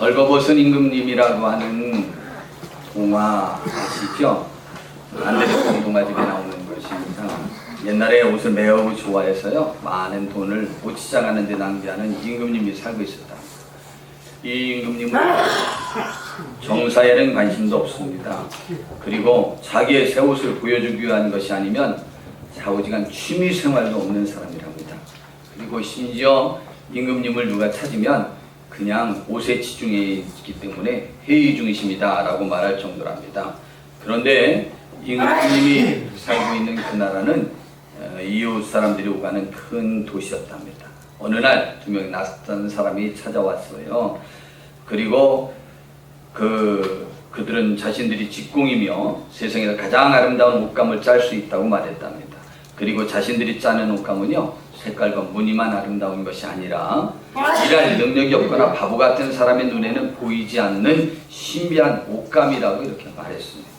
벌거벗은 임금님이라고 하는 동화 아시죠? 안데르센 동화집에 나오는 것입니다. 옛날에 옷을 매우 좋아해서요, 많은 돈을 옷시장하는 데 낭비하는 임금님이 살고 있었다. 이 임금님은 정사에는 관심도 없습니다. 그리고 자기의 새 옷을 보여주기 위한 것이 아니면 좌우지간 취미 생활도 없는 사람이랍니다. 그리고 심지어 임금님을 누가 찾으면 그냥 옷에 치중해 있기 때문에 회의 중이십니다 라고 말할 정도랍니다. 그런데 임금님이 살고 있는 그 나라는 이웃 사람들이 오가는 큰 도시였답니다. 어느 날 두 명 낯선 사람이 찾아왔어요. 그리고 그들은 자신들이 직공이며 세상에서 가장 아름다운 옷감을 짤 수 있다고 말했답니다. 그리고 자신들이 짜는 옷감은요, 색깔과 무늬만 아름다운 것이 아니라 일할 능력이 없거나 바보 같은 사람의 눈에는 보이지 않는 신비한 옷감이라고 이렇게 말했습니다.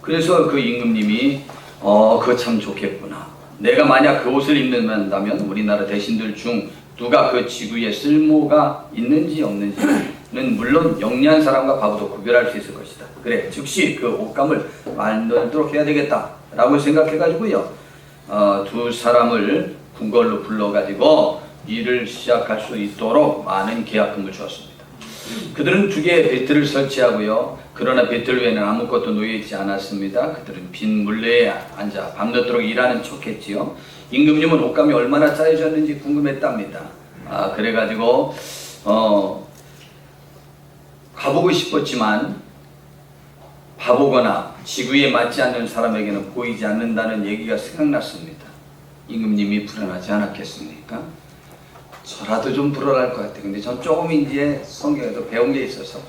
그래서 그 임금님이 그거 참 좋겠구나. 내가 만약 그 옷을 입는다면 우리나라 대신들 중 누가 그 지구에 쓸모가 있는지 없는지는 물론 영리한 사람과 바보도 구별할 수 있을 것이다. 그래, 즉시 그 옷감을 만들도록 해야 되겠다 라고 생각해가지고요, 두 사람을 궁궐로 불러가지고 일을 시작할 수 있도록 많은 계약금을 주었습니다. 그들은 두 개의 배틀을 설치하고요, 그러나 배틀 외에는 아무것도 놓여있지 않았습니다. 그들은 빈 물레에 앉아 밤늦도록 일하는 척했지요. 임금님은 옷감이 얼마나 짜여졌는지 궁금했답니다. 그래가지고 가보고 싶었지만 바보거나 지구에 맞지 않는 사람에게는 보이지 않는다는 얘기가 생각났습니다. 임금님이 불안하지 않았겠습니까? 저라도 좀 불안할 것 같아요. 근데 전 조금 이제 성경에도 배운 게 있어서,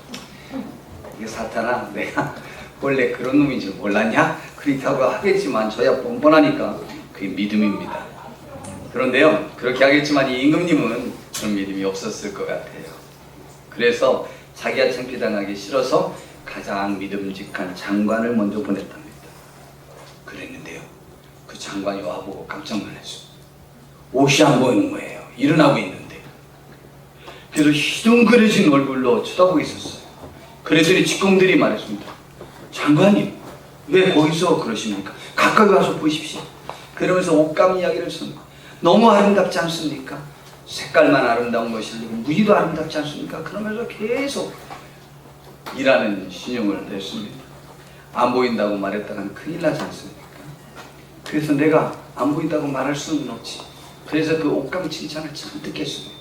이게 사탄아, 내가 원래 그런 놈인 줄 몰랐냐? 그렇게 하고 하겠지만 저야 뻔뻔하니까 그게 믿음입니다. 그런데요, 그렇게 하겠지만 이 임금님은 그런 믿음이 없었을 것 같아요. 그래서 자기가 창피당하기 싫어서 가장 믿음직한 장관을 먼저 보냈답니다. 그랬는데요, 그 장관이 와보고 깜짝 놀랐어요. 옷이 안 보이는 거예요. 일어나고 있는데. 그래서 희둥그레진 얼굴로 쳐다보고 있었어요. 그랬더니 직공들이 말했습니다. 장관님, 왜 거기서 그러십니까? 가까이 와서 보십시오. 그러면서 옷감 이야기를 씁니다. 너무 아름답지 않습니까? 색깔만 아름다운 것이 아니고 무늬도 아름답지 않습니까? 그러면서 계속 일하는 신용을 냈습니다. 안 보인다고 말했다간 큰일 나지 않습니까? 그래서 내가 안 보인다고 말할 수는 없지. 그래서 그 옷감 칭찬을 잔뜩 했습니다.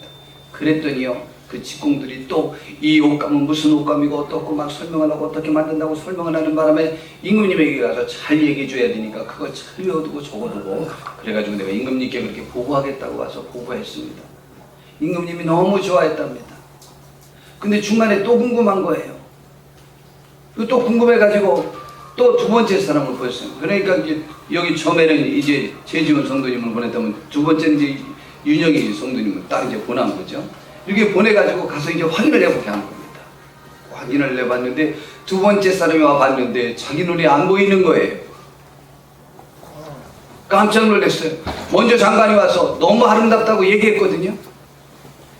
그랬더니요, 그 직공들이 또 이 옷감은 무슨 옷감이고 어떻고 막 설명하려고 어떻게 만든다고 설명을 하는 바람에 임금님에게 가서 잘 얘기해 줘야 되니까 그거 잘 외워두고 적어두고, 그래가지고 내가 임금님께 그렇게 보고하겠다고 와서 보고했습니다. 임금님이 너무 좋아했답니다. 근데 중간에 또 궁금한 거예요. 또 궁금해가지고 또 두 번째 사람을 보였어요. 그러니까 이제 여기 처음에는 이제 최지원 성도님을 보냈다면 두 번째는 이제 윤영희 성도님을 딱 이제 보낸 거죠. 이렇게 보내가지고 가서 이제 확인을 해보게 하는 겁니다. 확인을 해봤는데 두 번째 사람이 와봤는데 자기 눈이 안 보이는 거예요. 깜짝 놀랐어요. 먼저 장관이 와서 너무 아름답다고 얘기했거든요.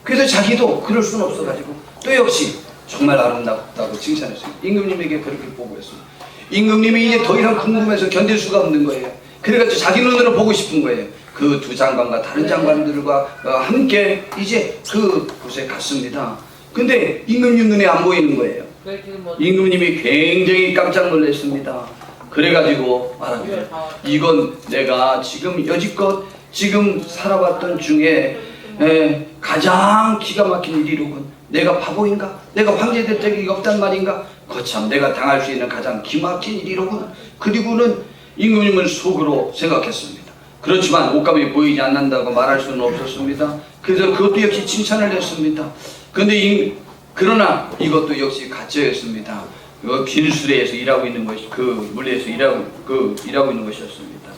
그래서 자기도 그럴 수는 없어가지고 또 역시 정말 아름답다고 칭찬했어요. 임금님에게 그렇게 보고했습니다. 임금님이 이제 더 이상 궁금해서 견딜 수가 없는 거예요. 그래가지고 자기 눈으로 보고 싶은 거예요. 그 두 장관과 다른 장관들과 함께 이제 그 곳에 갔습니다. 근데 임금님 눈에 안 보이는 거예요. 임금님이 굉장히 깜짝 놀랐습니다. 그래가지고 말합니다. 이건 내가 지금 여지껏 지금 살아봤던 중에 가장 기가 막힌 일이로군. 내가 바보인가? 내가 황제 될 적이 없단 말인가? 거참 내가 당할 수 있는 가장 기막힌 일이로군. 그리고는 임금님은 속으로 생각했습니다. 그렇지만 옷감이 보이지 않는다고 말할 수는 없었습니다. 그래서 그것도 역시 칭찬을 했습니다. 근데 그러나 이것도 역시 가짜였습니다. 빈수레에서 일하고 있는 것이, 그 물레에서 일하고 있는 것이었습니다.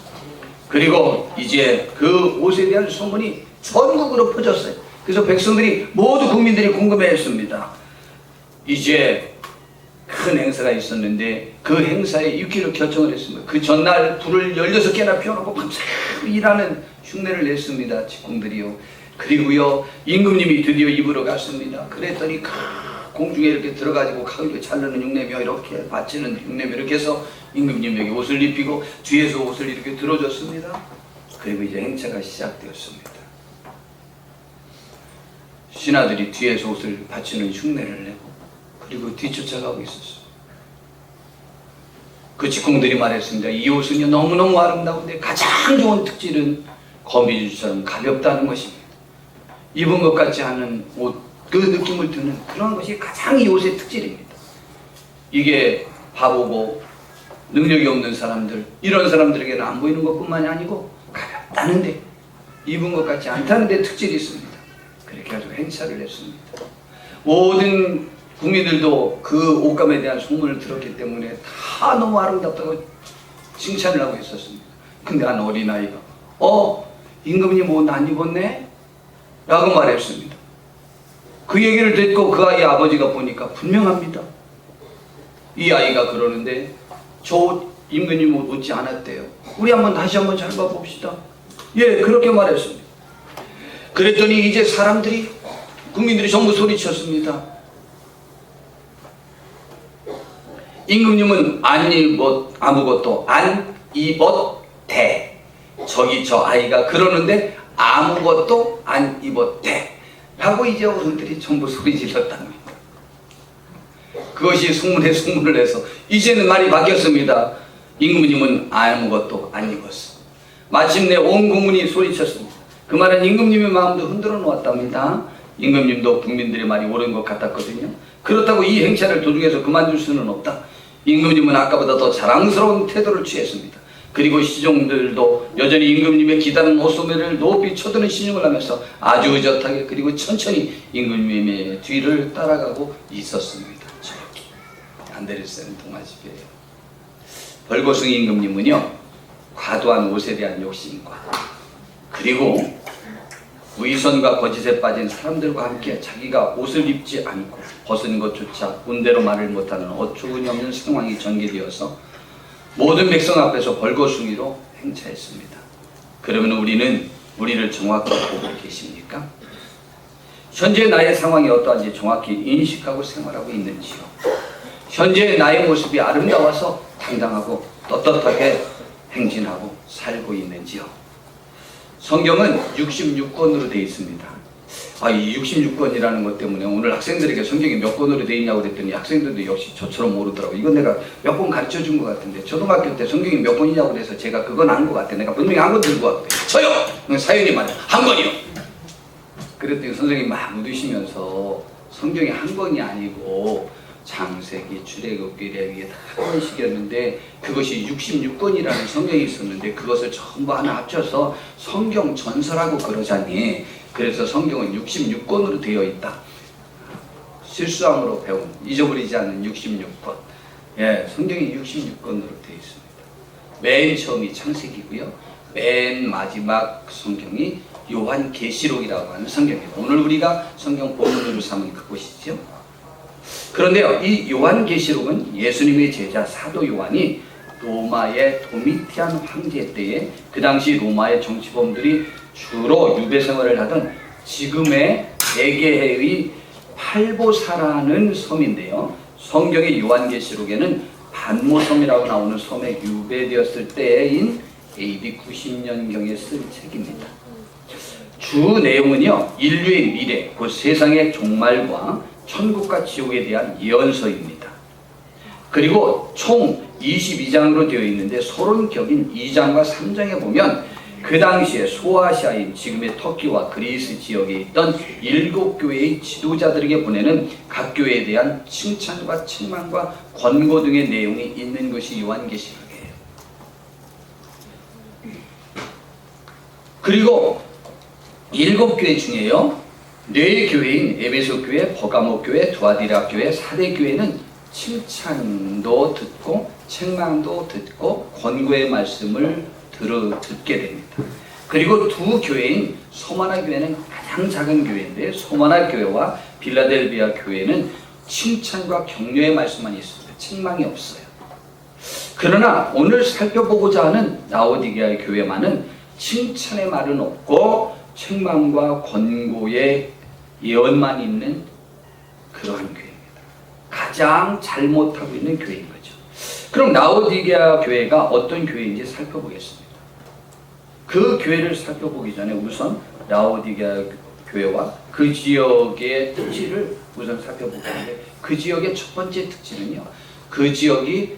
그리고 이제 그 옷에 대한 소문이 전국으로 퍼졌어요. 그래서 백성들이 모두 국민들이 궁금해했습니다. 이제 큰 행사가 있었는데 그 행사에 유기로 결정을 했습니다. 그 전날 불을 16개나 피워놓고 밤새 일하는 흉내를 냈습니다. 직공들이요. 그리고요, 임금님이 드디어 입으로 갔습니다. 그랬더니 공중에 이렇게 들어가지고 칼로 자르는 육내며 이렇게 받치는 육내며 이렇게 해서 임금님에게 옷을 입히고 뒤에서 옷을 이렇게 들어줬습니다. 그리고 이제 행차가 시작되었습니다. 신하들이 뒤에서 옷을 받치는 흉내를 내고 그리고 뒤쫓아가고 있었어요. 그 직공들이 말했습니다. 이 옷은요 너무너무 아름다운데 가장 좋은 특질은 거미줄처럼 가볍다는 것입니다. 입은 것 같지 않은 옷, 그 느낌을 드는 그런 것이 가장 이 옷의 특질입니다. 이게 바보고 능력이 없는 사람들, 이런 사람들에게는 안 보이는 것뿐만이 아니고 가볍다는데 입은 것 같지 않다는 데 특질이 있습니다. 그렇게 가지고 행차를 했습니다. 모든 국민들도 그 옷감에 대한 소문을 들었기 때문에 다 너무 아름답다고 칭찬을 하고 있었습니다. 근데 한 어린아이가 임금님 옷 안 입었네? 라고 말했습니다. 그 얘기를 듣고 그 아이 아버지가 보니까 분명합니다. 이 아이가 그러는데 저 옷 임금님 옷 입지 않았대요. 우리 다시 한번 잘 봐봅시다. 예, 그렇게 말했습니다. 그랬더니 이제 사람들이, 국민들이 전부 소리쳤습니다. 임금님은 아무것도 안 입었대. 저기 저 아이가 그러는데 아무것도 안 입었대. 라고 이제 어른들이 전부 소리 질렀답니다. 그것이 소문에 소문을 해서 이제는 말이 바뀌었습니다. 임금님은 아무것도 안 입었어. 마침내 온 국민이 소리쳤습니다. 그 말은 임금님의 마음도 흔들어 놓았답니다. 임금님도 국민들의 말이 옳은 것 같았거든요. 그렇다고 이 행차를 도중에서 그만둘 수는 없다. 임금님은 아까보다 더 자랑스러운 태도를 취했습니다. 그리고 시종들도 여전히 임금님의 기다란 옷소매를 높이 쳐드는 신용을 하면서 아주 의젓하게 그리고 천천히 임금님의 뒤를 따라가고 있었습니다. 저기 안데르센 동아집이에요. 벌거숭이 임금님은요 과도한 옷에 대한 욕심과 그리고 위선과 거짓에 빠진 사람들과 함께 자기가 옷을 입지 않고 벗은 것조차 온대로 말을 못하는 어처구니 없는 상황이 전개되어서 모든 백성 앞에서 벌거숭이로 행차했습니다. 그러면 우리를 정확히 보고 계십니까? 현재 나의 상황이 어떠한지 정확히 인식하고 생활하고 있는지요? 현재 나의 모습이 아름다워서 당당하고 떳떳하게 행진하고 살고 있는지요? 성경은 66권으로 되어 있습니다. 이 66권이라는 것 때문에 오늘 학생들에게 성경이 몇 권으로 되어 있냐고 그랬더니 학생들도 역시 저처럼 모르더라고요. 이건 내가 몇 권 가르쳐 준 것 같은데 초등학교 때 성경이 몇 권이냐고 그래서 제가 그건 안 것 같아. 내가 분명히 한 권 들고 왔거든요. 저요! 사연이 말해 한 권이요! 그랬더니 선생님이 막 웃으시면서 성경이 한 권이 아니고 창세기, 출애굽기, 레위기 다 한 권씩이었는데 그것이 66권이라는 성경이 있었는데 그것을 전부 하나 합쳐서 성경 전서라고 그러자니 그래서 성경은 66권으로 되어 있다. 실수함으로 배운, 잊어버리지 않는 66권. 예, 성경이 66권으로 되어 있습니다. 맨 처음이 창세기고요. 맨 마지막 성경이 요한계시록이라고 하는 성경입니다. 오늘 우리가 성경 본문으로 삼은 그곳이죠. 그런데요, 이 요한계시록은 예수님의 제자 사도 요한이 로마의 도미티안 황제 때에 그 당시 로마의 정치범들이 주로 유배 생활을 하던 지금의 에게해의 팔보사라는 섬인데요. 성경의 요한계시록에는 반모섬이라고 나오는 섬에 유배되었을 때인 AD 90년경에 쓴 책입니다. 주 내용은요, 인류의 미래, 곧 세상의 종말과 천국과 지옥에 대한 예언서입니다. 그리고 총 22장으로 되어 있는데 서론 격인 2장과 3장에 보면 그 당시에 소아시아인 지금의 터키와 그리스 지역에 있던 7교회의 지도자들에게 보내는 각 교회에 대한 칭찬과 책망과 권고 등의 내용이 있는 것이 요한계시록이에요. 그리고 7교회 중에요, 4교회인 에베소 교회, 버가모 교회, 두아디라 교회, 사대 교회는 칭찬도 듣고 책망도 듣고 권고의 말씀을 듣게 됩니다. 그리고 2교회인 소마나 교회는 가장 작은 교회인데 소마나 교회와 빌라델비아 교회는 칭찬과 격려의 말씀만 있습니다. 책망이 없어요. 그러나 오늘 살펴보고자 하는 라오디게아 교회만은 칭찬의 말은 없고 책망과 권고의 예언만 있는 그러한 교회입니다. 가장 잘못하고 있는 교회인 거죠. 그럼 라오디게아 교회가 어떤 교회인지 살펴보겠습니다. 그 교회를 살펴보기 전에 우선 라오디게아 교회와 그 지역의 특질을 우선 살펴보고 있는데, 그 지역의 첫 번째 특징은요, 그 지역이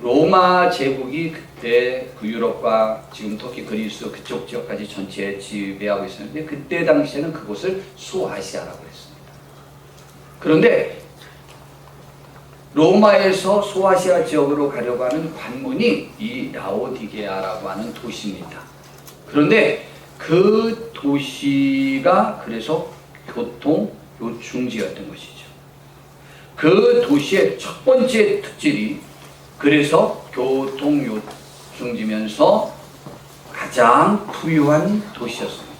로마 제국이 그때 유럽과 지금 터키, 그리스 그쪽 지역까지 전체에 지배하고 있었는데, 그때 당시에는 그곳을 소아시아라고 했습니다. 그런데 로마에서 소아시아 지역으로 가려고 하는 관문이 이 라오디게아라고 하는 도시입니다. 그런데 그 도시가 그래서 교통 요충지였던 것이죠. 그 도시의 첫 번째 특질이 그래서 교통 요충지면서 가장 부유한 도시였습니다.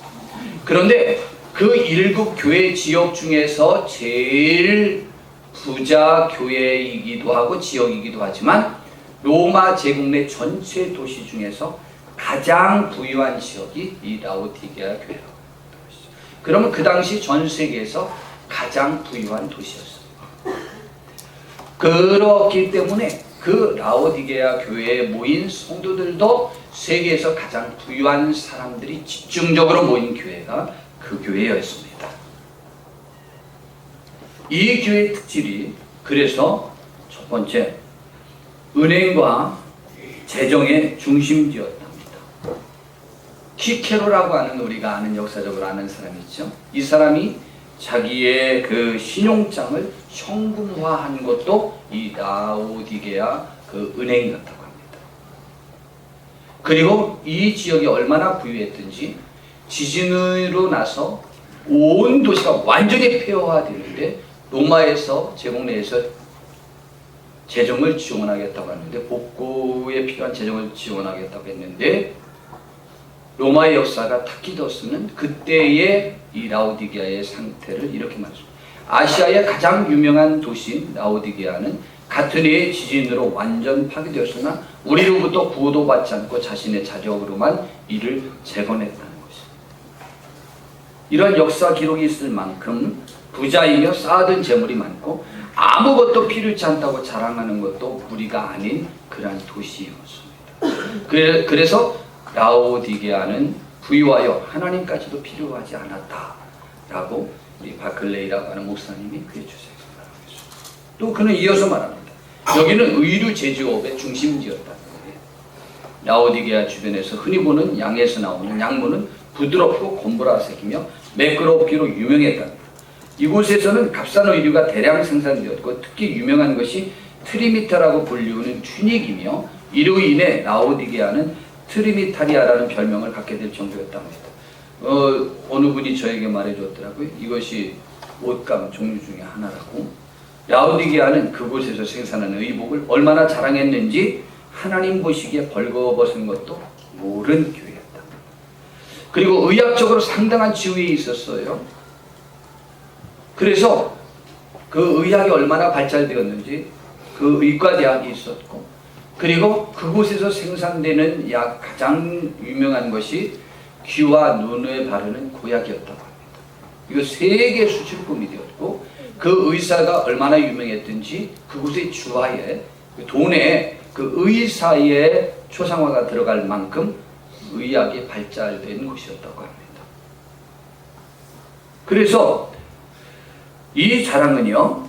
그런데 그 일곱 교회 지역 중에서 제일 부자 교회이기도 하고 지역이기도 하지만 로마 제국 내 전체 도시 중에서 가장 부유한 지역이 이 라오디게아 교회라고 하는 것이죠. 그러면 그 당시 전 세계에서 가장 부유한 도시였습니다. 그렇기 때문에 그 라오디게아 교회에 모인 성도들도 세계에서 가장 부유한 사람들이 집중적으로 모인 교회가 그 교회였습니다. 이 교회의 특질이 그래서 첫 번째, 은행과 재정의 중심지였답니다. 키케로라고 하는, 우리가 아는, 역사적으로 아는 사람이 있죠. 이 사람이 자기의 그 신용장을 현금화한 것도 이 라오디게아 그 은행이었다고 합니다. 그리고 이 지역이 얼마나 부유했든지 지진으로 나서 온 도시가 완전히 폐허화되는데 로마에서 제국 내에서 재정을 지원하겠다고 하는데, 복구에 필요한 재정을 지원하겠다고 했는데 로마의 역사가 탁기도 없으면 그때의 이 라오디게아의 상태를 이렇게 말합니다. 아시아의 가장 유명한 도시인 라오디게아는 같은 해의 지진으로 완전 파괴되었으나 우리로부터 구호도 받지 않고 자신의 자력으로만 이를 재건했다는 것입니다. 이런 역사 기록이 있을 만큼 부자이며 쌓아둔 재물이 많고 아무것도 필요치 않다고 자랑하는 것도 무리가 아닌 그러한 도시였습니다. 그래서 라오디게아는 부유하여 하나님까지도 필요하지 않았다라고 우리 바클레이라고 하는 목사님이 그의 주석에서 말하고 있습니다. 또 그는 이어서 말합니다. 여기는 의류 제조업의 중심지였다는 거예요. 라오디게아 주변에서 흔히 보는 양에서 나오는 양모는 부드럽고 곰보라색이며 매끄럽기로 유명했답니다. 이곳에서는 값싼 의류가 대량 생산되었고 특히 유명한 것이 트리미타라고 불리우는 튜닉이며 이로 인해 라오디게아는 트리미타리아라는 별명을 갖게 될 정도였답니다. 어느 분이 저에게 말해줬더라고요. 이것이 옷감 종류 중에 하나라고. 라오디게아는 그곳에서 생산하는 의복을 얼마나 자랑했는지 하나님 보시기에 벌거벗은 것도 모른 교회였다. 그리고 의학적으로 상당한 지위에 있었어요. 그래서 그 의학이 얼마나 발달되었는지 그 의과대학이 있었고, 그리고 그곳에서 생산되는 약 가장 유명한 것이 귀와 눈에 바르는 고약이었다고 합니다. 이거 세계 수출품이 되었고, 그 의사가 얼마나 유명했든지 그곳의 주화에 돈에 그 의사의 초상화가 들어갈 만큼 의학이 발달된 곳이었다고 합니다. 그래서 이 자랑은요,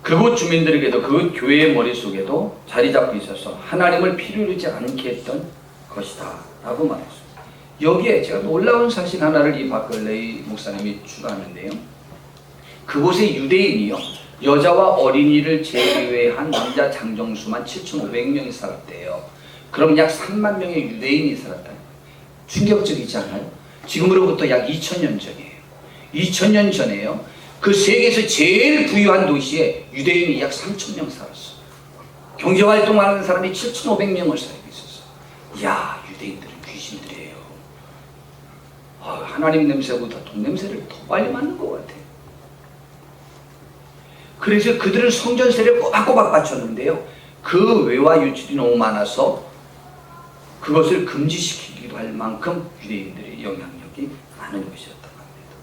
그곳 주민들에게도 그 교회의 머릿속에도 자리 잡고 있어서 하나님을 필요로 하지 않게 했던 것이다 라고 말했습니다. 여기에 제가 놀라운 사실 하나를 이 바클레이 목사님이 추가하는데요, 그곳의 유대인이요, 여자와 어린이를 제외한 남자 장정수만 7,500명이 살았대요. 그럼 약 3만 명의 유대인이 살았다는 거예요. 충격적이지 않아요? 지금으로부터 약 2000년 전이에요. 2000년 전에요, 그 세계에서 제일 부유한 도시에 유대인이 약 3,000명 살았어. 경제활동하는 사람이 7,500명을 살고 있었어. 이야, 유대인들은 귀신들이에요. 하나님 냄새보다 돈 냄새를 더 빨리 맡는 것 같아. 그래서 그들은 성전세를 꼬박꼬박 바쳤는데요, 그 외화 유출이 너무 많아서 그것을 금지시키기도 할 만큼 유대인들의 영향력이 많은 것이었다고 합니다.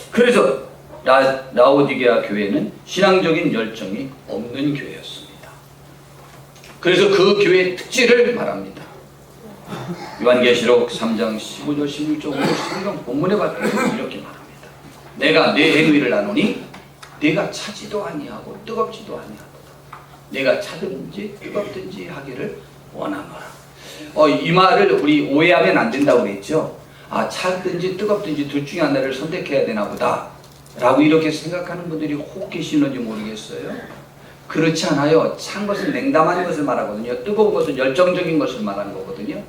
그래서 라오디게아 교회는 신앙적인 열정이 없는 교회였습니다. 그래서 그 교회의 특질을 말합니다. 요한계시록 3장 15절 16절로 성경 본문에 봤더니 이렇게 말합니다. 내가 내 행위를 아노니 내가 차지도 아니하고 뜨겁지도 아니하도다. 내가 차든지 뜨겁든지 하기를 원하노라. 이 말을 우리 오해하면 안 된다고 그랬죠. 차든지 뜨겁든지 둘 중에 하나를 선택해야 되나 보다 라고 이렇게 생각하는 분들이 혹 계시는지 모르겠어요. 그렇지 않아요. 찬 것은 냉담한 것을 말하거든요. 뜨거운 것은 열정적인 것을 말하는 거거든요.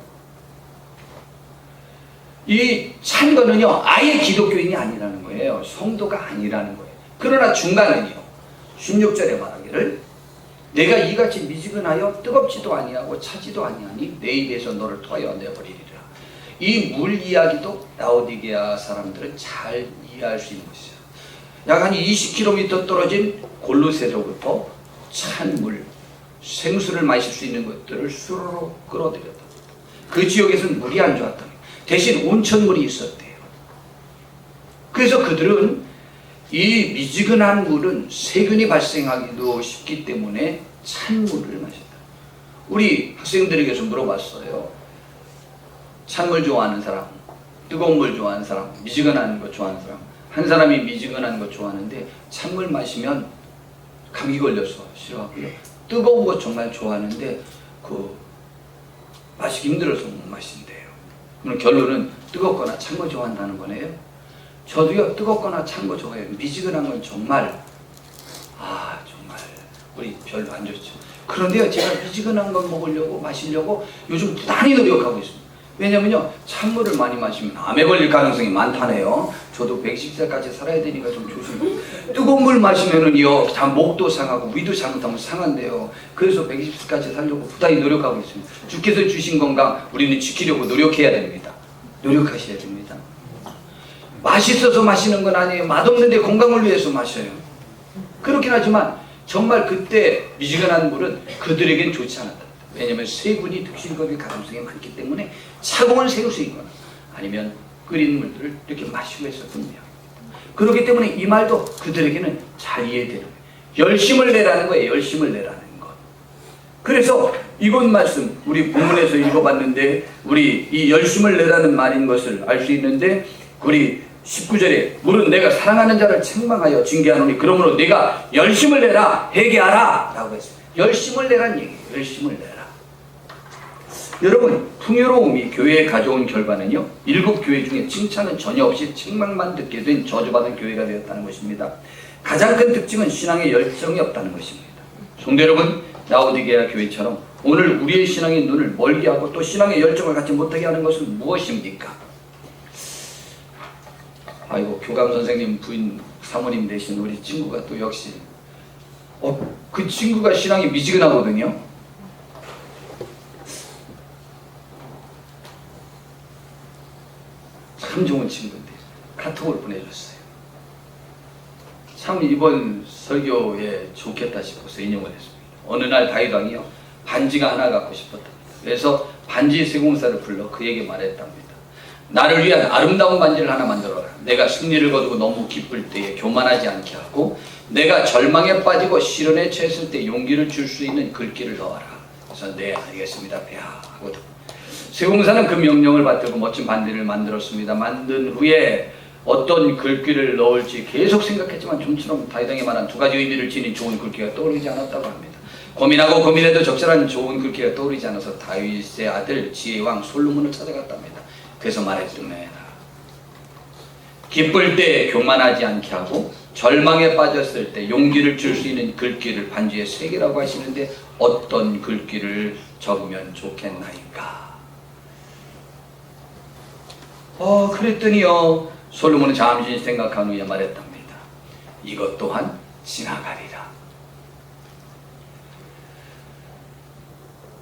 이 찬 거는요, 아예 기독교인이 아니라는 거예요. 성도가 아니라는 거예요. 그러나 중간은요, 16절에 말하기를 내가 이같이 미지근하여 뜨겁지도 아니하고 차지도 아니하니 내 입에서 너를 토하여 내버리리라. 이 물 이야기도 라오디게아 사람들은 잘 이해할 수 있는 것이죠. 약 한 20km 떨어진 골로새로부터 찬 물, 생수를 마실 수 있는 것들을 수로로 끌어들였다. 그 지역에서는 물이 안 좋았다. 대신 온천물이 있었대요. 그래서 그들은 이 미지근한 물은 세균이 발생하기도 쉽기 때문에 찬물을 마셨다. 우리 학생들에게서 물어봤어요. 찬물 좋아하는 사람, 뜨거운 물 좋아하는 사람, 미지근한 거 좋아하는 사람. 한 사람이 미지근한 거 좋아하는데 찬물 마시면 감기 걸려서 싫어하고요. 뜨거운 거 정말 좋아하는데 마시기 힘들어서 못 마신대요. 그럼 결론은 뜨겁거나 찬 거 좋아한다는 거네요. 저도요, 뜨겁거나 찬 거 좋아해요. 미지근한 건 정말 우리 별로 안 좋죠. 그런데요, 제가 미지근한 걸 먹으려고 마시려고 요즘 부단히 노력하고 있습니다. 왜냐면요, 찬물을 많이 마시면 암에 걸릴 가능성이 많다네요. 저도 110세까지 살아야 되니까 좀 조심해요. 뜨거운 물 마시면은요, 다 목도 상하고 위도 잘못하면 상한대요. 그래서 120세까지 살려고 부단히 노력하고 있습니다. 주께서 주신 건강 우리는 지키려고 노력해야 됩니다. 노력하셔야 됩니다. 맛있어서 마시는 건 아니에요. 맛없는데 건강을 위해서 마셔요. 그렇긴 하지만 정말 그때 미지근한 물은 그들에겐 좋지 않았다. 왜냐하면 세균이 득실거릴 가능성이 많기 때문에 차가운 생수이거나 아니면 끓인 물들을 이렇게 마시고 했었군요. 그렇기 때문에 이 말도 그들에게는 잘 이해되는 거예요. 열심을 내라는 거예요. 열심을 내라는 것. 그래서 이번 말씀 우리 본문에서 읽어봤는데 우리 이 열심을 내라는 말인 것을 알 수 있는데 우리 19절에 물은 내가 사랑하는 자를 책망하여 징계하노니 그러므로 내가 열심을 내라 회개하라 라고 했습니다. 열심을 내라는 얘기예요. 열심을 내라. 여러분, 풍요로움이 교회에 가져온 결과는요, 7교회 중에 칭찬은 전혀 없이 책망만 듣게 된 저주받은 교회가 되었다는 것입니다. 가장 큰 특징은 신앙의 열정이 없다는 것입니다. 성도 여러분, 라오디게아 교회처럼 오늘 우리의 신앙의 눈을 멀게 하고 또 신앙의 열정을 갖지 못하게 하는 것은 무엇입니까? 아이고, 교감 선생님 부인 사모님 되신 우리 친구가 또 역시 그 친구가 신앙이 미지근하거든요. 참 좋은 친구인데 카톡을 보내줬어요. 참 이번 설교에 좋겠다 싶어서 인용을 했습니다. 어느 날 다윗왕이요, 반지가 하나 갖고 싶었답니다. 그래서 반지 세공사를 불러 그에게 말했답니다. 나를 위한 아름다운 반지를 하나 만들어라. 내가 승리를 거두고 너무 기쁠 때에 교만하지 않게 하고 내가 절망에 빠지고 시련에 처했을 때 용기를 줄 수 있는 글귀를 넣어라. 그래서 네, 알겠습니다 폐하 하거든. 세공사는 그 명령을 받들고 멋진 반지를 만들었습니다. 만든 후에 어떤 글귀를 넣을지 계속 생각했지만 좀처럼 다윗왕이 말한 두 가지 의미를 지닌 좋은 글귀가 떠오르지 않았다고 합니다. 고민하고 고민해도 적절한 좋은 글귀가 떠오르지 않아서 다윗의 아들 지혜왕 솔로몬을 찾아갔답니다. 그래서 말했습니다. 기쁠 때 교만하지 않게 하고 절망에 빠졌을 때 용기를 줄 수 있는 글귀를 반지에 새기라고 하시는데 어떤 글귀를 적으면 좋겠나이까? 그랬더니요, 솔로몬은 잠시 생각한 후에 말했답니다. 이것 또한 지나가리라.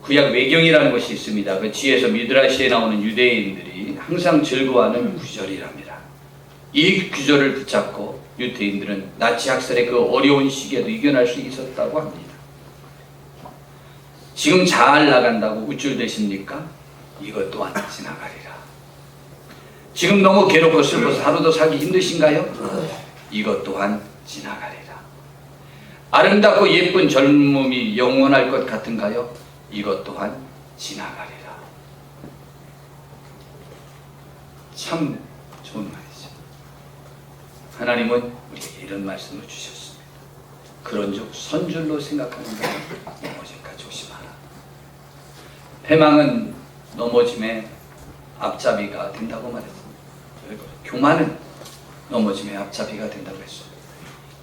구약 외경이라는 것이 있습니다. 그 지에서 미드라시에 나오는 유대인들이 항상 즐거워하는 구절이랍니다. 이 구절을 붙잡고 유대인들은 나치 학살의 그 어려운 시기에도 이겨낼 수 있었다고 합니다. 지금 잘 나간다고 우쭐대십니까? 이것 또한 지나가리라. 지금 너무 괴롭고 슬퍼서 하루도 살기 힘드신가요? 이것 또한 지나가리라. 아름답고 예쁜 젊음이 영원할 것 같은가요? 이것 또한 지나가리라. 참 좋은 말이죠. 하나님은 우리에게 이런 말씀을 주셨습니다. 그런즉 선줄로 생각하는 자는 넘어질까 조심하라. 패망은 넘어짐의 앞잡이가 된다고 말했습니다. 교만은 넘어짐의 앞잡이가 된다고 했습니다.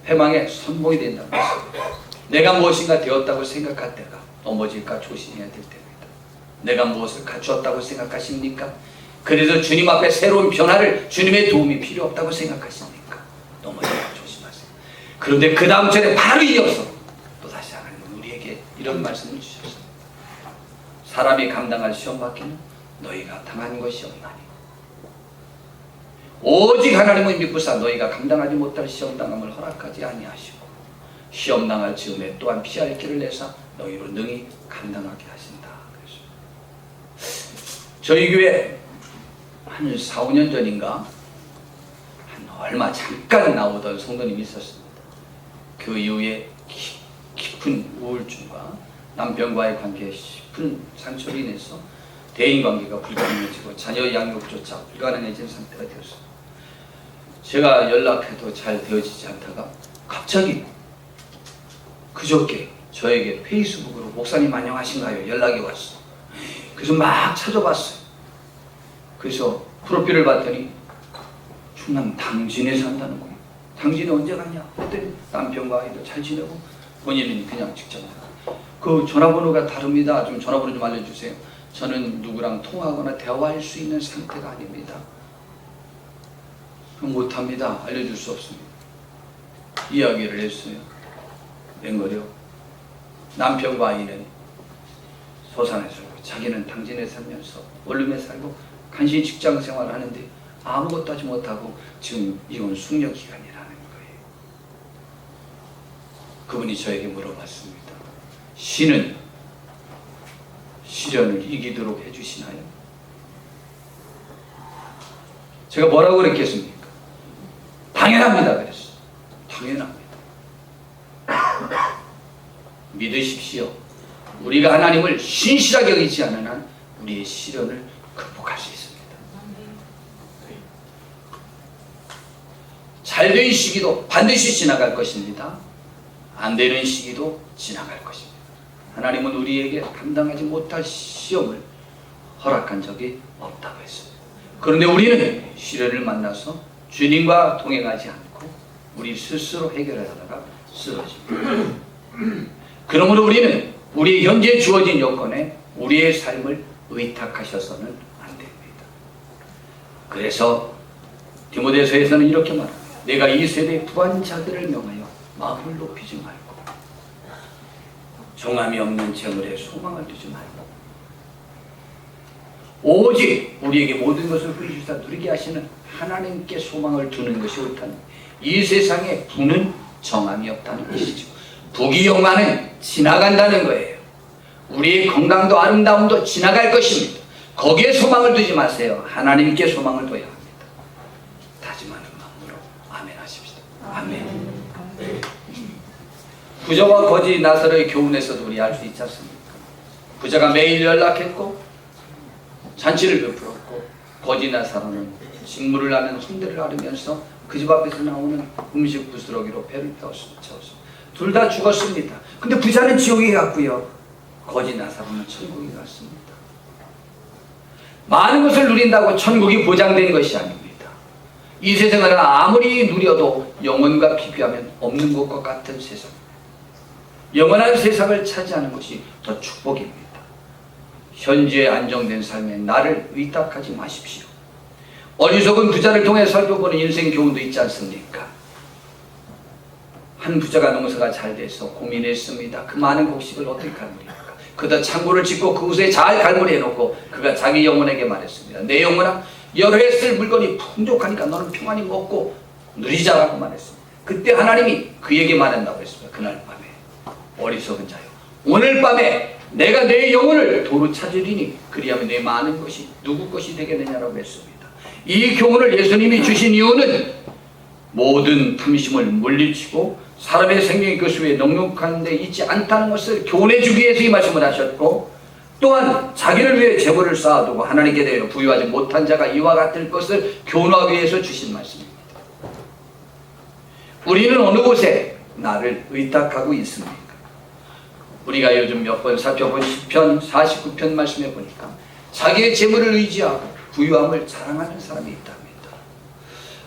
패망의 선봉이 된다고 했습니다. 내가 무엇인가 되었다고 생각할 때가 넘어질까 조심해야 될 때입니다. 내가 무엇을 갖추었다고 생각하십니까? 그래서 주님 앞에 새로운 변화를, 주님의 도움이 필요 없다고 생각하십니까? 넘어질까 조심하세요. 그런데 그 다음 절에 바로 이어서 또다시 하나님은 우리에게 이런 말씀을 주셨습니다. 사람이 감당할 시험 받기는 너희가 당한 것이 없나니 오직 하나님을 믿고사 너희가 감당하지 못할 시험당함을 허락하지 아니하시고 시험당할 즈음에 또한 피할 길을 내사 너희로 능히 감당하게 하신다. 그래서 저희 교회 한 4, 5년 전인가 한 얼마 잠깐 나오던 성도님이 있었습니다. 그 이후에 깊은 우울증과 남편과의 관계에 깊은 상처로 인해서 대인관계가 불가능해지고 자녀 양육조차 불가능해진 상태가 되었습니다. 제가 연락해도 잘 되어지지 않다가 갑자기 그저께 저에게 페이스북으로 목사님 안녕하신가요? 연락이 왔어. 그래서 막 찾아봤어요. 그래서 프로필을 봤더니 충남 당진에 산다는 거예요. 당진에 언제 갔냐? 그랬더니 남편과 아이도 잘 지내고 본인은 그냥 직접 그 전화번호가 다릅니다. 좀 전화번호 좀 알려주세요. 저는 누구랑 통화하거나 대화할 수 있는 상태가 아닙니다. 못합니다. 알려줄 수 없습니다. 이야기를 했어요. 맹거려. 남편과 아이는 소산에 살고 자기는 당진에 살면서 원룸에 살고 간신히 직장 생활을 하는데 아무것도 하지 못하고 지금 이건 숙려기간이라는 거예요. 그분이 저에게 물어봤습니다. 신은 시련을 이기도록 해주시나요? 제가 뭐라고 그랬겠습니까? 당연합니다. 그랬어요. 당연합니다. 믿으십시오. 우리가 하나님을 신실하게 여기지 않는 한 우리의 시련을 극복할 수 있습니다. 잘된 시기도 반드시 지나갈 것입니다. 안 되는 시기도 지나갈 것입니다. 하나님은 우리에게 감당하지 못할 시험을 허락한 적이 없다고 했습니다. 그런데 우리는 시련을 만나서 주님과 동행하지 않고 우리 스스로 해결하다가 쓰러집니다. 그러므로 우리는 우리 현재 주어진 여건에 우리의 삶을 의탁하셔서는 안 됩니다. 그래서 디모데서에서는 이렇게 말합니다. 내가 이 세대의 부한 자들을 명하여 마음을 높이지 말고 정함이 없는 재물에 소망을 두지 말고 오직 우리에게 모든 것을 부여주사 누리게 하시는 하나님께 소망을 두는 것이 옳다는 이 세상에 부는 정함이 없다는 것이죠. 부귀영화는 지나간다는 거예요. 우리의 건강도 아름다움도 지나갈 것입니다. 거기에 소망을 두지 마세요. 하나님께 소망을 둬야 합니다. 다짐하는 마음으로 아멘 하십시다. 아멘. 부자와 거지 나사로의 교훈에서도 우리 알 수 있지 않습니까? 부자가 매일 연락했고 잔치를 베풀었고 거지 나사로는 식물을 나는 홍대를 앓으면서 그 집 앞에서 나오는 음식 부스러기로 배를 채웠습니다. 둘 다 죽었습니다. 근데 부자는 지옥에 갔고요. 거지 나사로는 천국에 갔습니다. 많은 것을 누린다고 천국이 보장된 것이 아닙니다. 이 세상을 아무리 누려도 영혼과 비교하면 없는 것과 같은 세상. 영원한 세상을 차지하는 것이 더 축복입니다. 현재 안정된 삶에 나를 의탁하지 마십시오. 어리석은 부자를 통해 살펴보는 인생 교훈도 있지 않습니까? 한 부자가 농사가 잘 돼서 고민했습니다. 그 많은 곡식을 어떻게 갈무리할까? 그다 창고를 짓고 그곳에 잘 갈무리해놓고 그가 자기 영혼에게 말했습니다. 내 영혼아, 여러 해 쓸 물건이 풍족하니까 너는 평안히 먹고 누리자라고 말했습니다. 그때 하나님이 그에게 말한다고 했습니다. 그날 밤에 어리석은 자요, 오늘 밤에 내가 내 영혼을 도로 찾으리니 그리하면 내 많은 것이 누구 것이 되겠느냐라고 했습니다. 이 교훈을 예수님이 주신 이유는 모든 탐심을 물리치고 사람의 생명이 그것 위에 넉넉한 데 있지 않다는 것을 교훈해 주기 위해서 이 말씀을 하셨고, 또한 자기를 위해 재물을 쌓아두고 하나님께 대하여 부유하지 못한 자가 이와 같을 것을 교훈하기 위해서 주신 말씀입니다. 우리는 어느 곳에 나를 의탁하고 있습니까? 우리가 요즘 몇 번 살펴본 시편 49편 말씀에 보니까 자기의 재물을 의지하고 부유함을 자랑하는 사람이 있답니다.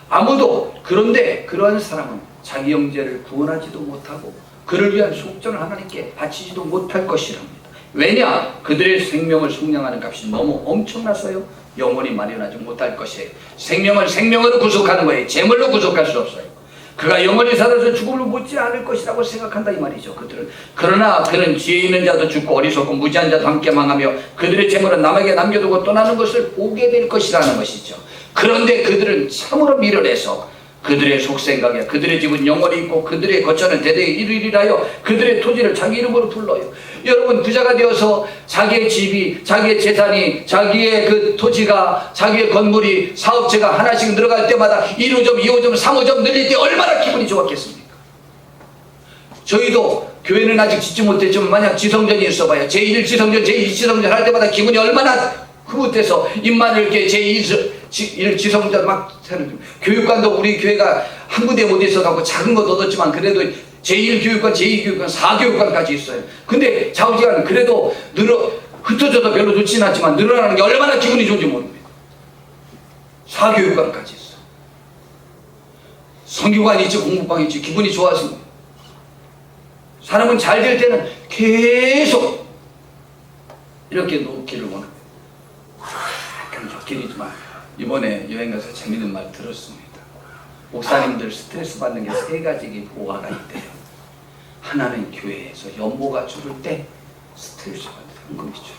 아무도, 그런데 그러한 사람은 자기 형제를 구원하지도 못하고 그를 위한 속전을 하나님께 바치지도 못할 것이랍니다. 왜냐? 그들의 생명을 속량하는 값이 너무 엄청나서요. 영원히 마련하지 못할 것이에요. 생명을 생명으로 구속하는 거예요. 재물로 구속할 수 없어요. 그가 영원히 살아서 죽음을 묻지 않을 것이라고 생각한다 이 말이죠. 그들은. 그러나 그는 지혜 있는 자도 죽고 어리석고 무지한 자도 함께 망하며 그들의 재물은 남에게 남겨두고 떠나는 것을 보게 될 것이라는 것이죠. 그런데 그들은 참으로 미련해서 그들의 속생각에 그들의 집은 영원히 있고 그들의 거처는 대대에 이르리라여 그들의 토지를 자기 이름으로 불러요. 여러분, 부자가 되어서 자기의 집이, 자기의 재산이, 자기의 그 토지가, 자기의 건물이, 사업체가 하나씩 늘어갈 때마다 1호점, 2호점, 3호점 늘릴 때 얼마나 기분이 좋았겠습니까? 저희도 교회는 아직 짓지 못했지만 만약 지성전이 있어봐요. 제1지성전, 제2지성전 할 때마다 기분이 얼마나 흐뭇해서 입만 이렇게 제1지성전 막 세는. 교육관도 우리 교회가 한 군데 못 있어서 작은 거 얻었지만 그래도 제1교육관, 제2교육관, 4교육관까지 있어요. 근데 좌우지간 그래도 흩어져도 별로 좋지는 않지만 늘어나는 게 얼마나 기분이 좋은지 모릅니다. 4교육관까지 있어요. 성교관이 있지, 공부방이 있지, 기분이 좋아서. 사람은 잘 될 때는 계속 이렇게 놓기를 원합니다. 그럼 좋기이지만 이번에 여행 가서 재밌는 말 들었습니다. 목사님들 스트레스 받는 게 3가지 보화가 있대요. 하나는 교회에서 연보가 줄을 때 스트레스 받는 헌금이 줄어요.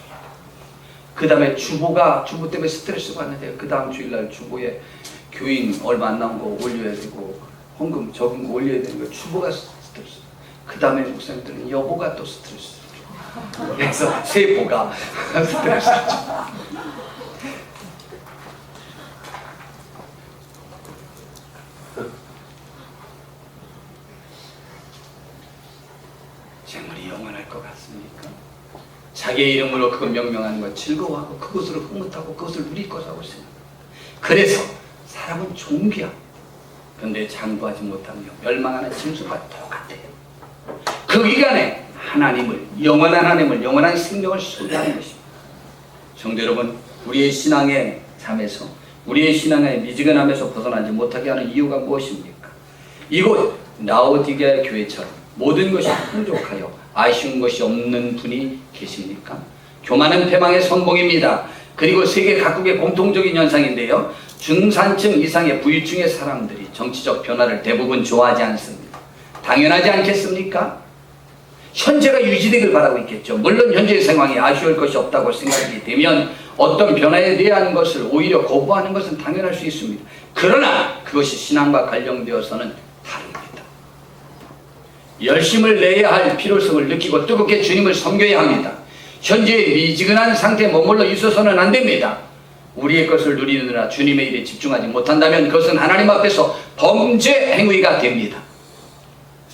그 다음에 주보 때문에 스트레스 받는데 그 다음 주일날 주보에 교인 얼마 안 나온 거 올려야 되고 헌금 적은 거 올려야 되는 거 주보가 스트레스. 그 다음에 목사님들은 여보가 또 스트레스. 그래서 3보가 스트레스. 재물이 영원할 것 같습니까? 자기의 이름으로 그거 명명하는 것 즐거워하고 그것으로 흐뭇하고 그것을 누릴 것이라고 생각합니다. 그래서 사람은 존귀하고 그런데 장구하지 못하며 멸망하는 짐승과 똑같아요. 그 기간에 하나님을, 영원한 하나님을, 영원한 생명을 소유하는 것입니다. 성도 여러분, 우리의 신앙의 잠에서, 우리의 신앙의 미지근함에서 벗어나지 못하게 하는 이유가 무엇입니까? 이곳 라오디게아 교회처럼 모든 것이 풍족하여 아쉬운 것이 없는 분이 계십니까? 교만은 패망의 선봉입니다. 그리고 세계 각국의 공통적인 현상인데요, 중산층 이상의 부유층의 사람들이 정치적 변화를 대부분 좋아하지 않습니다. 당연하지 않겠습니까? 현재가 유지되길 바라고 있겠죠. 물론 현재의 상황이 아쉬울 것이 없다고 생각이 되면 어떤 변화에 대한 것을 오히려 거부하는 것은 당연할 수 있습니다. 그러나 그것이 신앙과 관련되어서는 다릅니다. 열심을 내야 할 필요성을 느끼고 뜨겁게 주님을 섬겨야 합니다. 현재의 미지근한 상태에 머물러 있어서는 안 됩니다. 우리의 것을 누리느라 주님의 일에 집중하지 못한다면 그것은 하나님 앞에서 범죄 행위가 됩니다.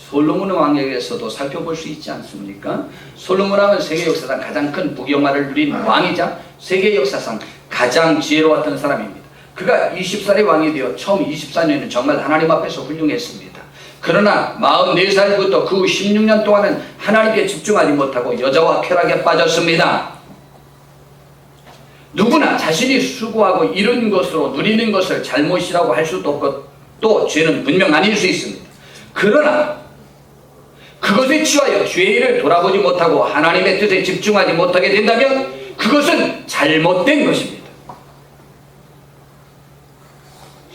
솔로몬 왕에게서도 살펴볼 수 있지 않습니까? 솔로몬 왕은 세계 역사상 가장 큰 부경화를 누린 왕이자 세계 역사상 가장 지혜로웠던 사람입니다. 그가 20살의 왕이 되어 처음 24년에는 정말 하나님 앞에서 훌륭했습니다. 그러나 44살부터 그 후 16년 동안은 하나님께 집중하지 못하고 여자와 쾌락에 빠졌습니다. 누구나 자신이 수고하고 이룬 것으로 누리는 것을 잘못이라고 할 수도 없고 또 죄는 분명 아닐 수 있습니다. 그러나 그것에 취하여 주의 일을 돌아보지 못하고 하나님의 뜻에 집중하지 못하게 된다면 그것은 잘못된 것입니다.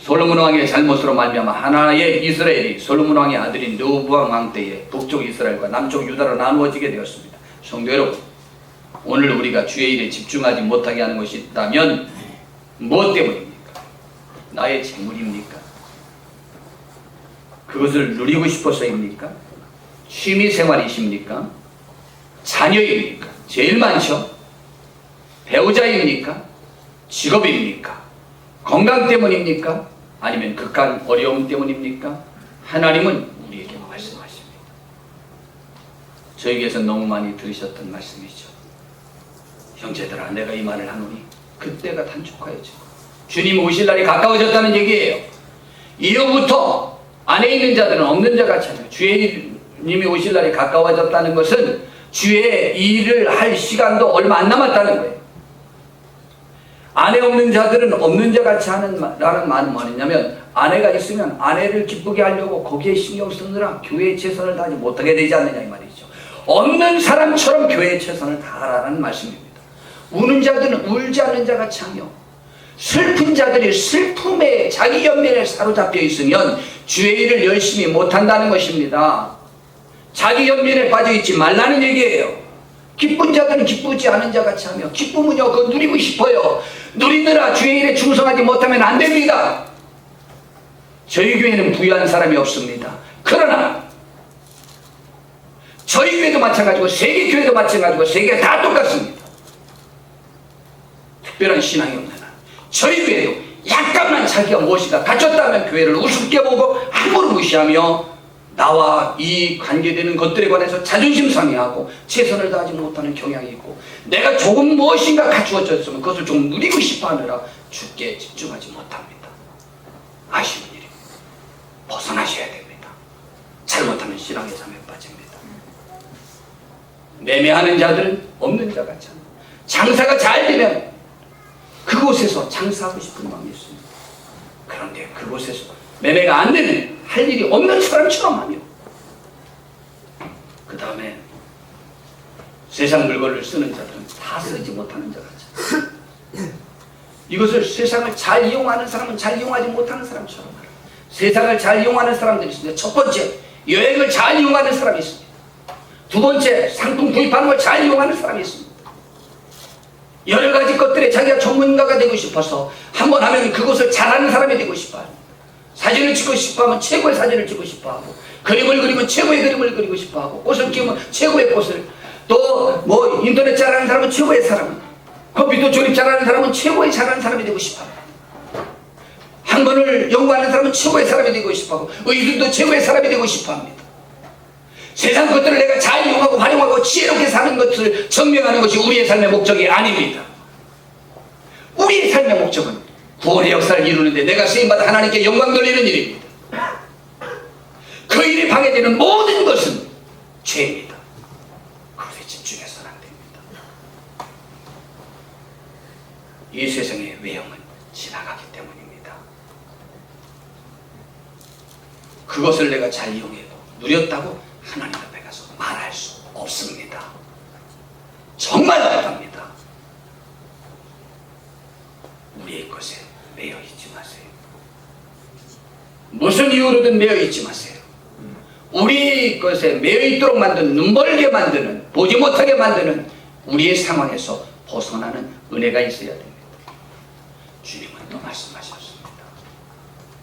솔로몬 왕의 잘못으로 말미암아 하나의 이스라엘이 솔로몬 왕의 아들인 르호보암 왕 때에 북쪽 이스라엘과 남쪽 유다로 나누어지게 되었습니다. 성도 여러분, 오늘 우리가 주의 일에 집중하지 못하게 하는 것이 있다면 무엇 때문입니까? 나의 재물입니까? 그것을 누리고 싶어서입니까? 취미생활이십니까? 자녀입니까? 제일 많죠? 배우자입니까? 직업입니까? 건강 때문입니까? 아니면 극한 어려움 때문입니까? 하나님은 우리에게 말씀하십니다. 저에게서 너무 많이 들으셨던 말씀이죠. 형제들아, 내가 이 말을 하노니 그때가 단축하여지고 주님 오실 날이 가까워졌다는 얘기예요. 이후부터 안에 있는 자들은 없는 자 같이 하며 주님이 오실 날이 가까워졌다는 것은 주의 일을 할 시간도 얼마 안 남았다는 거예요. 아내 없는 자들은 없는 자 같이 하는 말은 뭐냐면, 아내가 있으면 아내를 기쁘게 하려고 거기에 신경 쓰느라 교회에 최선을 다하지 못하게 되지 않느냐 이 말이죠. 없는 사람처럼 교회에 최선을 다하라는 말씀입니다. 우는 자들은 울지 않는 자 같이 하며, 슬픈 자들이 슬픔에 자기 연민에 사로잡혀 있으면 주의 일을 열심히 못한다는 것입니다. 자기 연민에 빠져 있지 말라는 얘기예요. 기쁜 자들은 기쁘지 않은 자 같이 하며, 기쁨은요 그거 누리고 싶어요. 누리느라 주의 일에 충성하지 못하면 안 됩니다. 저희 교회는 부유한 사람이 없습니다. 그러나 저희 교회도 마찬가지고 세계 교회도 마찬가지고 세계가 다 똑같습니다. 특별한 신앙이 없는 한 저희 교회도 약간만 자기가 무엇인가 갖췄다면 교회를 우습게 보고 함부로 무시하며 나와 이 관계되는 것들에 관해서 자존심 상해하고 최선을 다하지 못하는 경향이 있고, 내가 조금 무엇인가 갖추어졌으면 그것을 좀 누리고 싶어하느라 주께 집중하지 못합니다. 아쉬운 일입니다. 벗어나셔야 됩니다. 잘못하면 신앙의 잠에 빠집니다. 매매하는 자들은 없는 자 같지 않아요. 장사가 잘 되면 그곳에서 장사하고 싶은 마음이 있습니다. 그런데 그곳에서 매매가 안 되는, 할 일이 없는 사람처럼 하며, 그 다음에 세상 물건을 쓰는 자들은 다 쓰지 못하는 자 같이, 이것을 세상을 잘 이용하는 사람은 잘 이용하지 못하는 사람처럼 말합니다. 세상을 잘 이용하는 사람들이 있습니다. 첫 번째, 여행을 잘 이용하는 사람이 있습니다. 두 번째, 상품 구입하는 걸 잘 이용하는 사람이 있습니다. 여러 가지 것들에 자기가 전문가가 되고 싶어서 한번 하면 그것을 잘하는 사람이 되고 싶어요. 사진을 찍고 싶어하면 최고의 사진을 찍고 싶어하고, 그림을 그리면 최고의 그림을 그리고 싶어하고, 꽃을 키우면 최고의 꽃을, 또 뭐 인터넷 잘하는 사람은 최고의 사람, 컴퓨터 조립 잘하는 사람은 최고의 잘하는 사람이 되고 싶어하고, 학문을 연구하는 사람은 최고의 사람이 되고 싶어하고, 의술도 최고의 사람이 되고 싶어합니다. 세상 것들을 내가 잘 이용하고 활용하고 지혜롭게 사는 것을 증명하는 것이 우리의 삶의 목적이 아닙니다. 우리의 삶의 목적은 구원의 역사를 이루는데 내가 쓰임받아 하나님께 영광 돌리는 일입니다. 그 일이 방해되는 모든 것은 죄입니다. 그것에 집중해서는 안 됩니다. 이 세상의 외형은 지나가기 때문입니다. 그것을 내가 잘 이용해도 누렸다고 하나님 앞에 가서 말할 수 없습니다. 정말 없답니다. 우리의 것에 매여 있지 마세요. 무슨 이유로든 매여 있지 마세요. 우리 것에 매여 있도록 만드는, 눈멀게 만드는, 보지 못하게 만드는 우리의 상황에서 벗어나는 은혜가 있어야 됩니다. 주님은 또 말씀하셨습니다.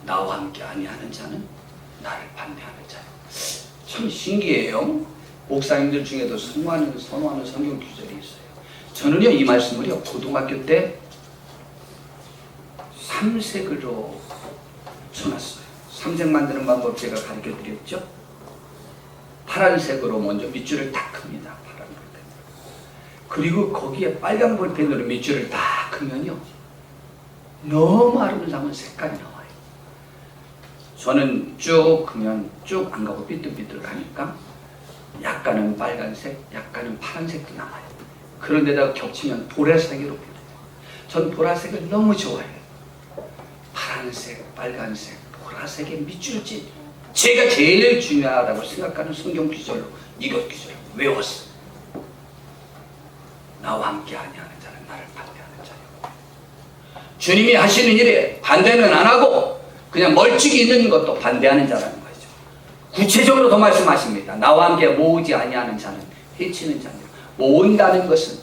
나와 함께 아니하는 자는 나를 반대하는 자요. 참 신기해요. 목사님들 중에도 선호하는 성경 구절이 있어요. 저는요 이 말씀을요 고등학교 때 삼색으로 쳐놨어요. 삼색 만드는 방법 제가 가르쳐 드렸죠. 파란색으로 먼저 밑줄을 딱 큽니다. 파란 볼펜. 그리고 거기에 빨간 볼펜으로 밑줄을 딱 크면요 너무 아름다운 색깔이 나와요. 저는 쭉 크면 쭉 안 가고 삐뚤삐뚤 가니까 약간은 빨간색, 약간은 파란색도 나와요. 그런데다가 겹치면 보라색으로 보여요. 전 보라색을 너무 좋아해요. 파란색, 빨간색, 보라색의 밑줄지 제가 제일 중요하다고 생각하는 성경 구절로 이것 구절을 외웠어요. 나와 함께 아니하는 자는 나를 반대하는 자요. 주님이 하시는 일에 반대는 안 하고 그냥 멀찍이 있는 것도 반대하는 자라는 거죠. 구체적으로 더 말씀하십니다. 나와 함께 모으지 아니하는 자는 해치는 자며, 모은다는 것은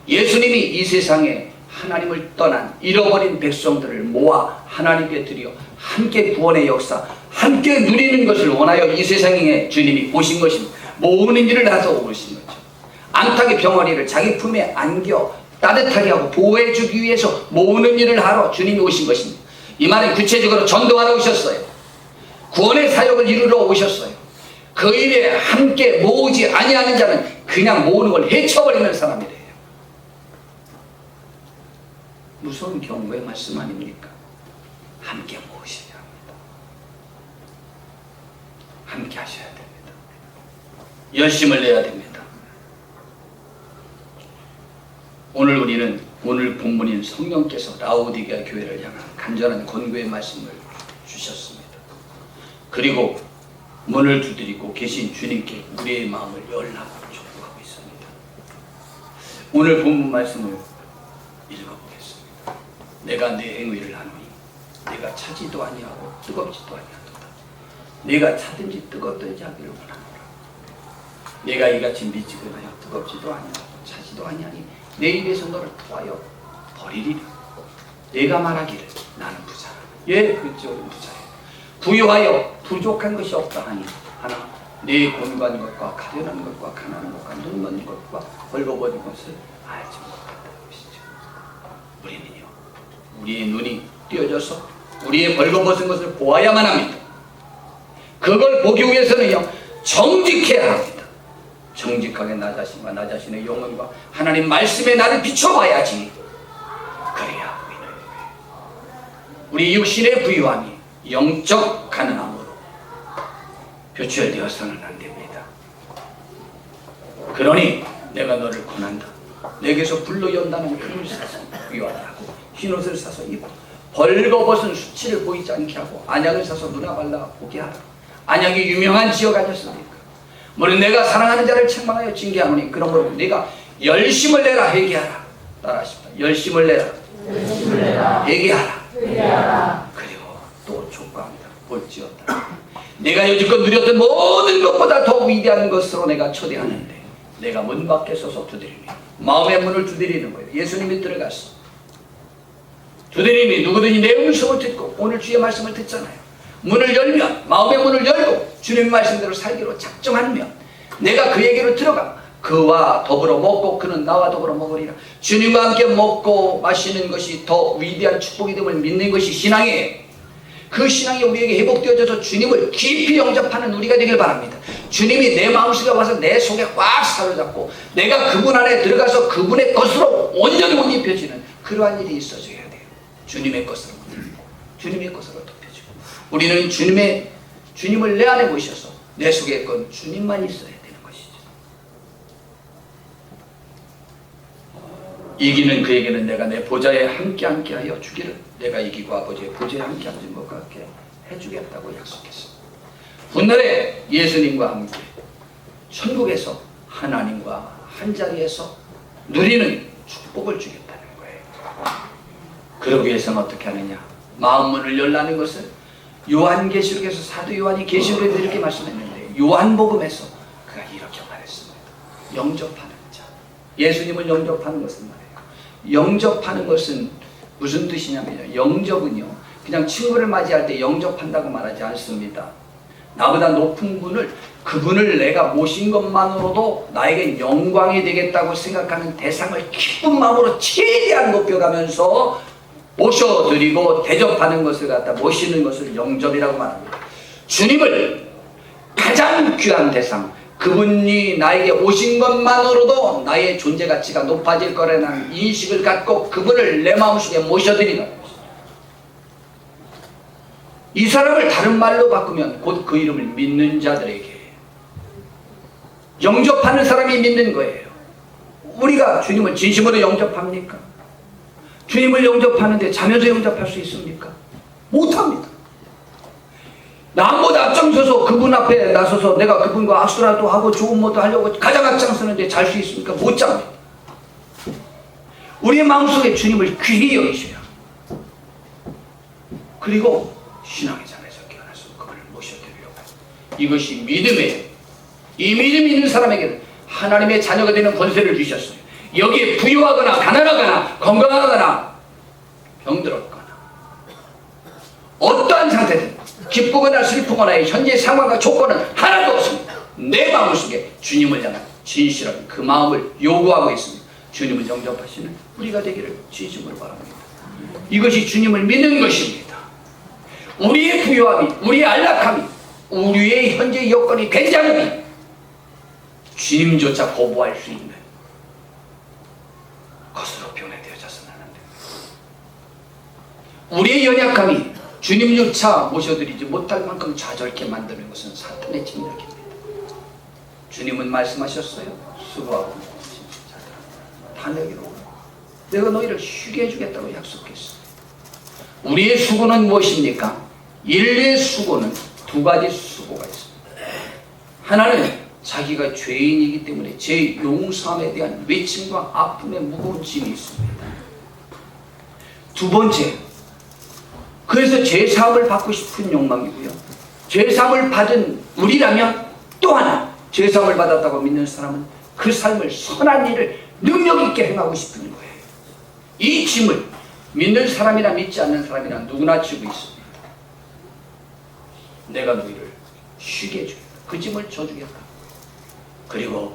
예수님이 이 세상에 하나님을 떠난 잃어버린 백성들을 모아 하나님께 드려 함께 구원의 역사, 함께 누리는 것을 원하여 이 세상에 주님이 오신 것입니다. 모으는 일을 하서 오신 거죠. 암탉의 병아리를 자기 품에 안겨 따뜻하게 하고 보호해주기 위해서 모으는 일을 하러 주님이 오신 것입니다. 이 말은 구체적으로 전도하러 오셨어요. 구원의 사역을 이루러 오셨어요. 그 일에 함께 모으지 아니하는 자는 그냥 모으는 걸 해쳐버리는 사람이래요. 무서운 경고의 말씀 아닙니까? 함께 모으셔야 합니다. 함께 하셔야 됩니다. 열심을 내야 됩니다. 오늘 우리는 오늘 본문인 성령께서 라오디게아 교회를 향한 간절한 권고의 말씀을 주셨습니다. 그리고 문을 두드리고 계신 주님께 우리의 마음을 열라고 촉구하고 있습니다. 오늘 본문 말씀을 읽어보겠습니다. 내가 내 행위를 하노니 내가 차지도 아니하고 뜨겁지도 아니하도다. 내가 차든지 뜨겁든지 하기를 원하노라. 내가 이같이 미치거나 뜨겁지도 아니하고 차지도 아니하니 내 입에서 너를 토하여 버리리라. 내가 말하기를 나는 부자라. 예, 그쪽은 부자예요. 부유하여 부족한 것이 없다 하니 하나 내 곤고한 것과 가련한 것과 가난한 것과 눈먼 것과 벌거벗은 것을 알지 못한다는 것이죠. 우리는요, 우리의 눈이 띄어져서 우리의 벌거벗은 것을 보아야만 합니다. 그걸 보기 위해서는요, 정직해야 합니다. 정직하게 나 자신과 나 자신의 영혼과 하나님 말씀에 나를 비춰봐야지. 그래야 우리는 우리 육신의 부유함이 영적 가난함으로 표출되어서는 안 됩니다. 그러니 내가 너를 권한다. 내게서 불로 연다는 금을 사서 부유하라고 흰옷을 사서 입고 벌거벗은 수치를 보이지 않게 하고 안약을 사서 눈에 발라 보게 하라. 안약이 유명한 지역 아니었습니까? 물론 내가 사랑하는 자를 책망하여 징계하노니 그러므로 네가 열심을 내라. 회개하라. 따라하십시다. 열심을 내라. 회개하라. 그리고 또 촉구합니다. 볼지어다. 내가 여지껏 누렸던 모든 것보다 더 위대한 것으로 내가 초대하는데 내가 문 밖에 서서 두드리니 마음의 문을 두드리는 거예요. 예수님이 들어갔어. 주님이 누구든지 내 음성을 듣고 오늘 주의 말씀을 듣잖아요. 문을 열면 마음의 문을 열고 주님 말씀대로 살기로 작정하면 내가 그에게로 들어가 그와 더불어 먹고 그는 나와 더불어 먹으리라. 주님과 함께 먹고 마시는 것이 더 위대한 축복이 됨을 믿는 것이 신앙이에요. 그 신앙이 우리에게 회복되어져서 주님을 깊이 영접하는 우리가 되길 바랍니다. 주님이 내 마음속에 와서 내 속에 꽉 사로잡고 내가 그분 안에 들어가서 그분의 것으로 온전히 옷 입혀지는 그러한 일이 있어져야 돼요. 주님의 것으로 주님의 것으로 덮여지고 우리는 주님을 내 안에 모셔서 내 속에 건 주님만 있어야 되는 것이죠. 이기는 그에게는 내가 내 보좌에 함께 하여 주기를 내가 이기고 아버지의 보좌에 함께 앉은 것과 같게 해주겠다고 약속했습니다. 훗날에 예수님과 함께 천국에서 하나님과 한자리에서 누리는 축복을 주겠다는 거예요. 그러기 위해서는 어떻게 하느냐? 마음 문을 열라는 것을 요한계시록에서 사도 요한이 계시록에서 이렇게 말씀했는데 요한복음에서 그가 이렇게 말했습니다. 영접하는 자. 예수님을 영접하는 것은 말이에요. 영접하는 것은 무슨 뜻이냐면요. 영접은요. 그냥 친구를 맞이할 때 영접한다고 말하지 않습니다. 나보다 높은 분을 그분을 내가 모신 것만으로도 나에게 영광이 되겠다고 생각하는 대상을 기쁜 마음으로 최대한 높여가면서 모셔드리고 대접하는 것을 갖다 모시는 것을 영접이라고 말합니다. 주님을 가장 귀한 대상, 그분이 나에게 오신 것만으로도 나의 존재 가치가 높아질 거라는 인식을 갖고 그분을 내 마음속에 모셔드리는 것입니다. 이 사람을 다른 말로 바꾸면 곧 그 이름을 믿는 자들에게 영접하는 사람이 믿는 거예요. 우리가 주님을 진심으로 영접합니까? 주님을 영접하는데 자면서 영접할 수 있습니까? 못합니다. 남보다 앞장서서 그분 앞에 나서서 내가 그분과 악수라도 하고 좋은 것도 하려고 가장 앞장서는데 잘 수 있습니까? 못 잡니다. 우리의 마음속에 주님을 귀히 여기셔야 그리고 신앙의 자리에서 깨어나서 그분을 모셔드리려고 합니다. 이것이 믿음이에요. 이 믿음 있는 사람에게는 하나님의 자녀가 되는 권세를 주셨어요. 여기에 부유하거나 가난하거나 건강하거나 병들었거나 어떠한 상태든 기쁘거나 슬프거나 현재 상황과 조건은 하나도 없습니다. 내 마음속에 주님을 향한 진실한 그 마음을 요구하고 있습니다. 주님을 영접하시는 우리가 되기를 진심으로 바랍니다. 이것이 주님을 믿는 것입니다. 우리의 부유함이, 우리의 안락함이, 우리의 현재 여건이 괜찮으니 주님조차 거부할 수 있는 것으로 변해되어져서는 안 됩니다. 우리의 연약함이 주님조차 모셔드리지 못할 만큼 좌절케 만드는 것은 사탄의 침략입니다. 주님은 말씀하셨어요. 수고하고 무거우신 자들아 다 내게로 오라. 내가 너희를 쉬게 해주겠다고 약속했어요. 우리의 수고는 무엇입니까? 인류의 수고는 두 가지 수고가 있습니다. 하나는 자기가 죄인이기 때문에 제 용서함에 대한 외침과 아픔의 무거운 짐이 있습니다. 두 번째, 그래서 죄사함을 받고 싶은 욕망이고요. 죄사함을 받은 우리라면 또 하나, 죄사함을 받았다고 믿는 사람은 그 삶을 선한 일을 능력 있게 행하고 싶은 거예요. 이 짐을 믿는 사람이나 믿지 않는 사람이나 누구나 지고 있습니다. 내가 너희를 쉬게 해주겠다. 그 짐을 져주겠다. 그리고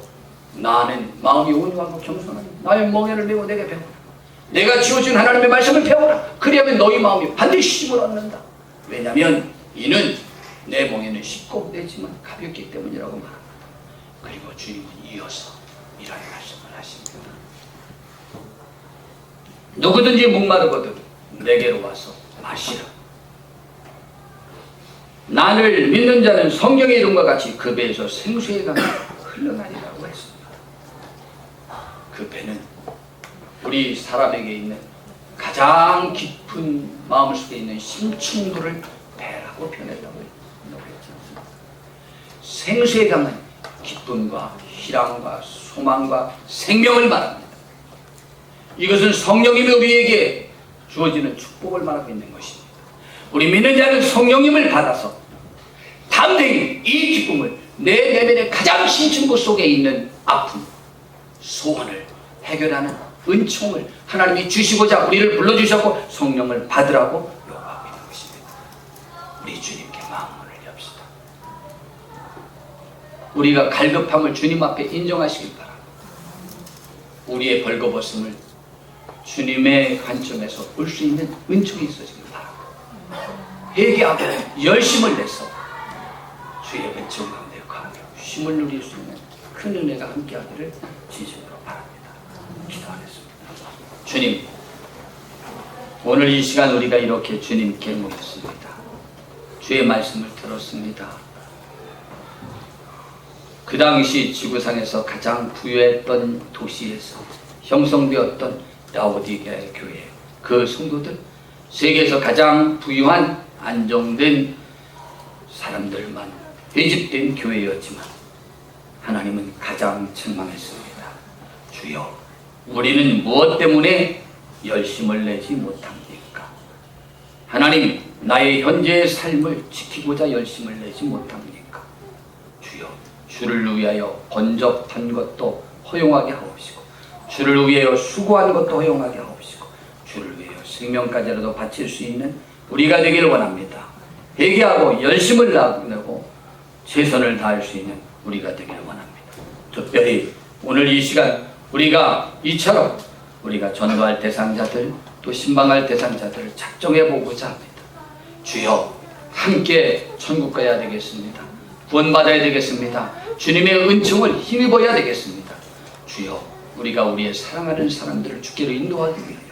나는 마음이 온유하고 겸손하니 나의 멍에를 메고 내게 배우라. 내가 지어준 하나님의 말씀을 배우라. 그리하면 너희 마음이 반드시 힘을 얻는다. 왜냐하면 이는 내 멍에는 쉽고 내 짐은 가볍기 때문이라고 말합니다. 그리고 주님은 이어서 이런 말씀을 하십니다. 누구든지 목마르거든 내게로 와서 마시라. 나를 믿는 자는 성경의 이름과 같이 그 배에서 생수의 강이 흘러나리라고 했습니다. 그 배는 우리 사람에게 있는 가장 깊은 마음속에 있는 심층도를 배라고 표현하려고 했지 않습니까? 생수의 강은 기쁨과 희랑과 소망과 생명을 말합니다. 이것은 성령님이 우리에게 주어지는 축복을 말하고 있는 것입니다. 우리 믿는 자는 성령님을 받아서 담대히 이 기쁨을 내 내면의 가장 심층부 속에 있는 아픔, 소원을 해결하는 은총을 하나님이 주시고자 우리를 불러주셨고 성령을 받으라고 요구하고 있는 것입니다. 우리 주님께 마음문을 엽시다. 우리가 갈급함을 주님 앞에 인정하시길 바랍니다. 우리의 벌거벗음을 주님의 관점에서 볼 수 있는 은총이 있어지길 바랍니다. 회개하고 열심을 내서 주의 은총 가운데 가며 쉼을 누릴 수 있는 큰 은혜가 함께하기를 진심으로 바랍니다. 기도하겠습니다. 주님, 오늘 이 시간 우리가 이렇게 주님께 모였습니다. 주의 말씀을 들었습니다. 그 당시 지구상에서 가장 부유했던 도시에서 형성되었던 라오디게아의 교회, 그 성도들, 세계에서 가장 부유한 안정된 사람들만 회집된 교회였지만 하나님은 가장 책망했습니다. 주여, 우리는 무엇 때문에 열심을 내지 못합니까? 하나님, 나의 현재의 삶을 지키고자 열심을 내지 못합니까? 주여, 주를 위하여 번적한 것도 허용하게 하옵시고 주를 위하여 수고한 것도 허용하게 하옵시고 주를 위하여 생명까지라도 바칠 수 있는 우리가 되기를 원합니다. 회개하고 열심을 내고 최선을 다할 수 있는 우리가 되기를 원합니다. 특별히 오늘 이 시간 우리가 이처럼 우리가 전도할 대상자들 또 신방할 대상자들을 작정해 보고자 합니다. 주여, 함께 천국 가야 되겠습니다. 구원받아야 되겠습니다. 주님의 은총을 힘입어야 되겠습니다. 주여, 우리가 우리의 사랑하는 사람들을 주께로 인도하기 위하여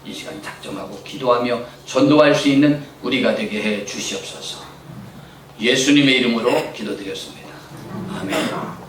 이 시간 작정하고 기도하며 전도할 수 있는 우리가 되게 해 주시옵소서. 예수님의 이름으로 기도드렸습니다. 아멘.